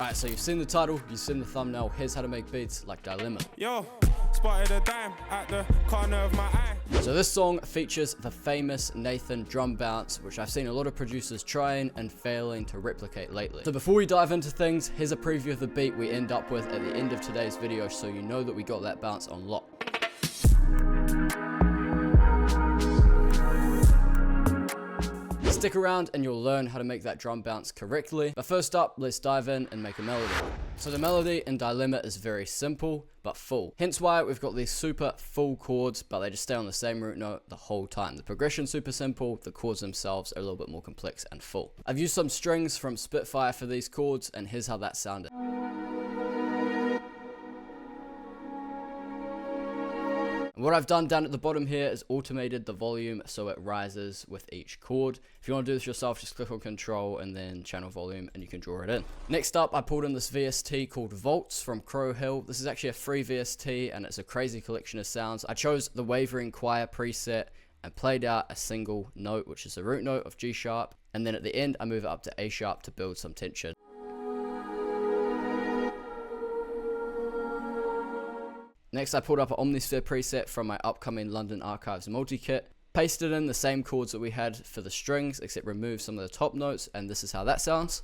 Alright, so you've seen the title, you've seen the thumbnail, here's how to make beats like Dilemma. Yo, spotted a dime at the corner of my eye. So this song features the famous Nathan drum bounce, which I've seen a lot of producers trying and failing to replicate lately. So before we dive into things, here's a preview of the beat we end up with at the end of today's video so you know that we got that bounce on lock. Stick around and you'll learn how to make that drum bounce correctly. But first up, let's dive in and make a melody. So the melody in Dilemma is very simple, but full. Hence why we've got these super full chords, but they just stay on the same root note the whole time. The progression's super simple, the chords themselves are a little bit more complex and full. I've used some strings from Spitfire for these chords, and here's how that sounded. What I've done down at the bottom here is automated the volume so it rises with each chord. If you want to do this yourself, just click on Control and then channel volume and you can draw it in. Next up, I pulled in this VST called Volts from Crow Hill. This is actually a free VST and it's a crazy collection of sounds. I chose the Wavering Choir preset and played out a single note, which is the root note of G sharp. And then at the end, I move it up to A sharp to build some tension. Next, I pulled up an Omnisphere preset from my upcoming LDN Archives multi-kit, pasted in the same chords that we had for the strings, except removed some of the top notes, and this is how that sounds.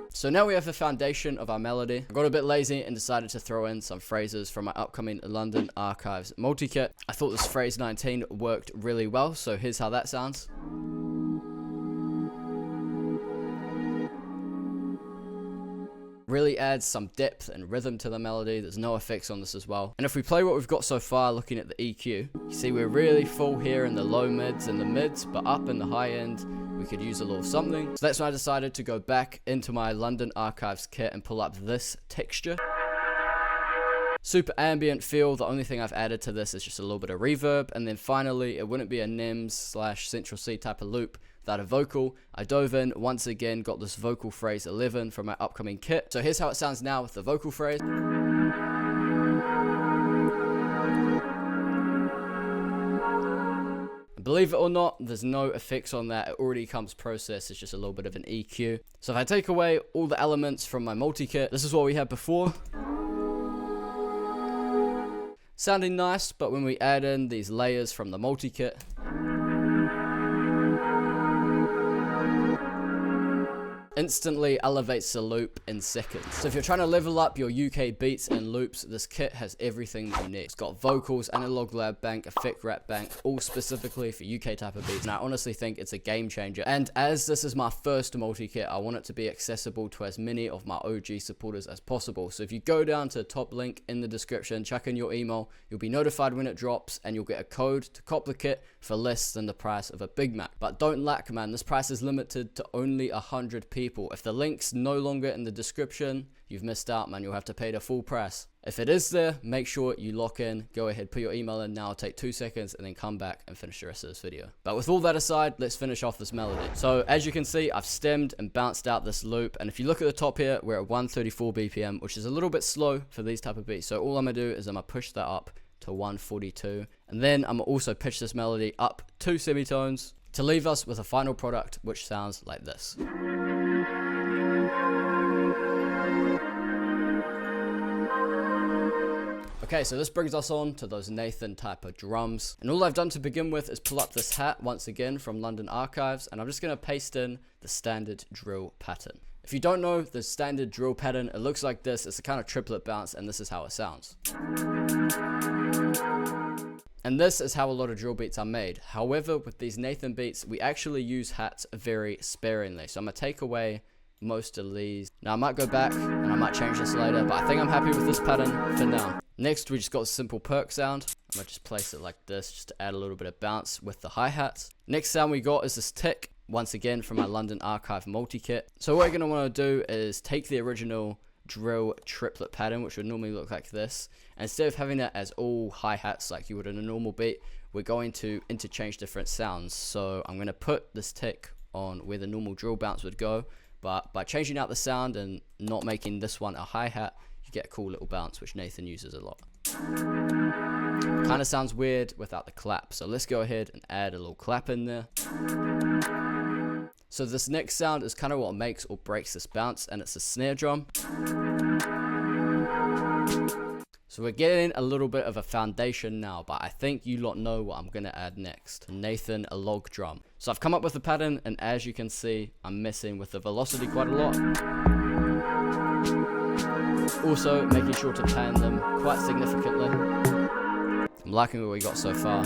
So now we have the foundation of our melody. I got a bit lazy and decided to throw in some phrases from my upcoming LDN Archives multi-kit. I thought this phrase 19 worked really well, so here's how that sounds. Really adds some depth and rhythm to the melody. There's no effects on this as well. And if we play what we've got so far, looking at the EQ, you see we're really full here in the low mids and the mids, but up in the high end, we could use a little something. So that's when I decided to go back into my LDN Archives kit and pull up this texture. Super ambient feel. The only thing I've added to this is just a little bit of reverb. And then finally, it wouldn't be a Nemz / Central Cee type of loop without a vocal. I dove in, once again, got this vocal phrase 11 from my upcoming kit. So here's how it sounds now with the vocal phrase. Believe it or not, there's no effects on that. It already comes processed. It's just a little bit of an EQ. So if I take away all the elements from my multi-kit, this is what we had before. Sounding nice, but when we add in these layers from the multi-kit, instantly elevates the loop in seconds. So if you're trying to level up your UK beats and loops, this kit has everything you need. It's got vocals, analog lab bank, effect wrap bank, all specifically for UK type of beats. And I honestly think it's a game changer. And as this is my first multi-kit, I want it to be accessible to as many of my OG supporters as possible. So if you go down to the top link in the description, chuck in your email, you'll be notified when it drops and you'll get a code to cop the kit for less than the price of a Big Mac. But don't lack, man, this price is limited to only 100 people. If the link's no longer in the description, you've missed out, man. You'll have to pay the full price. If it is there, make sure you lock in. Go ahead, put your email in now, take 2 seconds, and then come back and finish the rest of this video. But with all that aside, let's finish off this melody. So as you can see, I've stemmed and bounced out this loop. And if you look at the top here, we're at 134 BPM, which is a little bit slow for these type of beats. So all I'm gonna do is I'm gonna push that up to 142. And then I'm gonna also pitch this melody up 2 semitones to leave us with a final product, which sounds like this. Okay, so this brings us on to those Nathan type of drums. And all I've done to begin with is pull up this hat once again from LDN Archives, and I'm just gonna paste in the standard drill pattern. If you don't know the standard drill pattern, it looks like this. It's a kind of triplet bounce, and this is how it sounds. And this is how a lot of drill beats are made. However, with these Nathan beats, we actually use hats very sparingly. So I'm gonna take away most of these. Now I might go back and I might change this later, but I think I'm happy with this pattern for now. Next, we just got a simple perk sound. I'm gonna just place it like this just to add a little bit of bounce with the hi-hats. Next sound we got is this tick, once again from my LDN Archive multi-kit. So what we're gonna wanna do is take the original drill triplet pattern, which would normally look like this, and instead of having it as all hi-hats like you would in a normal beat, we're going to interchange different sounds. So I'm gonna put this tick on where the normal drill bounce would go, but by changing out the sound and not making this one a hi-hat, you get a cool little bounce, which Nathan uses a lot. Kind of sounds weird without the clap, so let's go ahead and add a little clap in there. So this next sound is kind of what makes or breaks this bounce, and it's a snare drum. So we're getting a little bit of a foundation now, but I think you lot know what I'm going to add next. Nathan, a log drum. So I've come up with a pattern, and as you can see, I'm messing with the velocity quite a lot. Also making sure to pan them quite significantly. I'm liking what we got so far.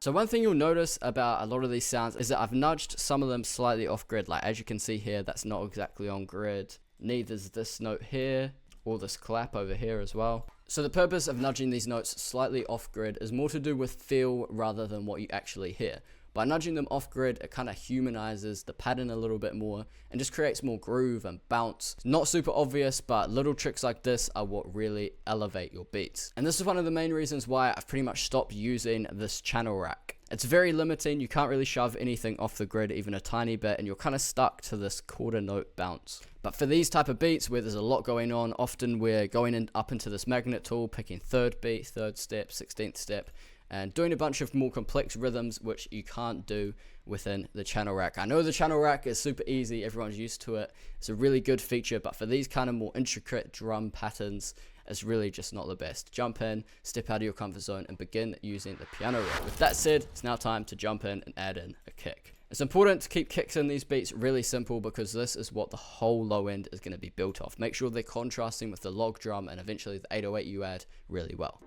So one thing you'll notice about a lot of these sounds is that I've nudged some of them slightly off grid. Like as you can see here, that's not exactly on grid. Neither is this note here, or this clap over here as well. So the purpose of nudging these notes slightly off grid is more to do with feel rather than what you actually hear. By nudging them off grid, it kind of humanizes the pattern a little bit more and just creates more groove and bounce. It's not super obvious, but little tricks like this are what really elevate your beats. And this is one of the main reasons why I've pretty much stopped using this channel rack. It's very limiting. You can't really shove anything off the grid even a tiny bit, and you're kind of stuck to this quarter note bounce. But for these type of beats where there's a lot going on, often we're going up into this magnet tool, picking third beat, third step, 16th step, and doing a bunch of more complex rhythms which you can't do within the channel rack. I know the channel rack is super easy, everyone's used to it, it's a really good feature, but for these kind of more intricate drum patterns, it's really just not the best. Jump in, step out of your comfort zone, and begin using the piano rack. With that said, it's now time to jump in and add in a kick. It's important to keep kicks in these beats really simple because this is what the whole low end is going to be built off. Make sure they're contrasting with the log drum and eventually the 808 you add really well.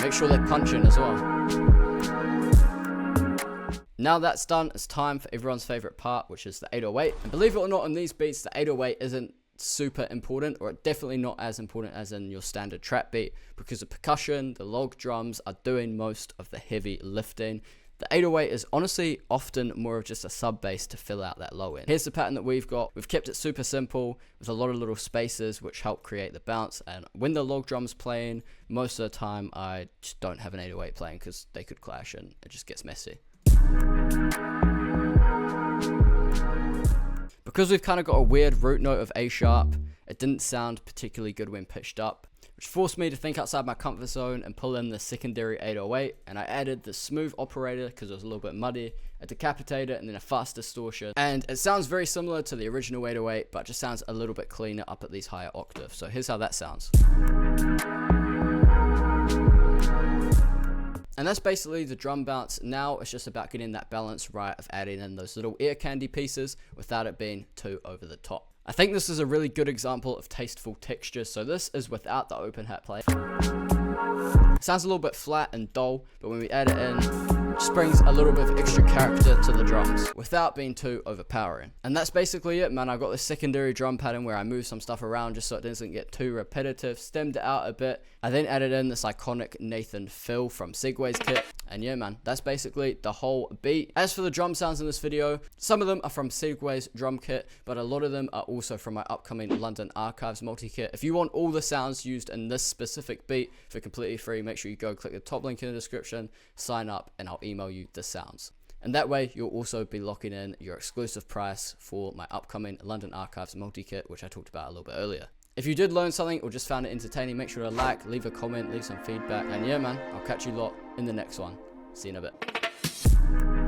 Make sure they punch in as well. Now that's done, it's time for everyone's favorite part, which is the 808. And believe it or not, in these beats, the 808 isn't super important, or definitely not as important as in your standard trap beat, because the percussion, the log drums are doing most of the heavy lifting. The 808 is honestly often more of just a sub bass to fill out that low end. Here's the pattern that we've got. We've kept it super simple with a lot of little spaces which help create the bounce, and when the log drum's playing, most of the time I just don't have an 808 playing because they could clash and it just gets messy. Because we've kind of got a weird root note of A sharp, it didn't sound particularly good when pitched up, which forced me to think outside my comfort zone and pull in the secondary 808, and I added the smooth operator because it was a little bit muddy, a decapitator, and then a fast distortion. And it sounds very similar to the original 808, but just sounds a little bit cleaner up at these higher octaves. So here's how that sounds. And that's basically the drum bounce. Now it's just about getting that balance right of adding in those little ear candy pieces without it being too over the top. I think this is a really good example of tasteful texture. So this is without the open hat play. It sounds a little bit flat and dull, but when we add it in, it just brings a little bit of extra character to the drums without being too overpowering. And that's basically it, man. I've got this secondary drum pattern where I move some stuff around just so it doesn't get too repetitive, stemmed it out a bit. I then added in this iconic Nathan fill from Segway's kit. And yeah, man, that's basically the whole beat. As for the drum sounds in this video, some of them are from Segway's drum kit, but a lot of them are also from my upcoming LDN Archives multi-kit. If you want all the sounds used in this specific beat for completely free, make sure you go click the top link in the description, sign up, and I'll email you the sounds. And that way, you'll also be locking in your exclusive price for my upcoming LDN Archives multi-kit, which I talked about a little bit earlier. If you did learn something or just found it entertaining, make sure to like, leave a comment, leave some feedback. And yeah, man, I'll catch you lot in the next one. See you in a bit.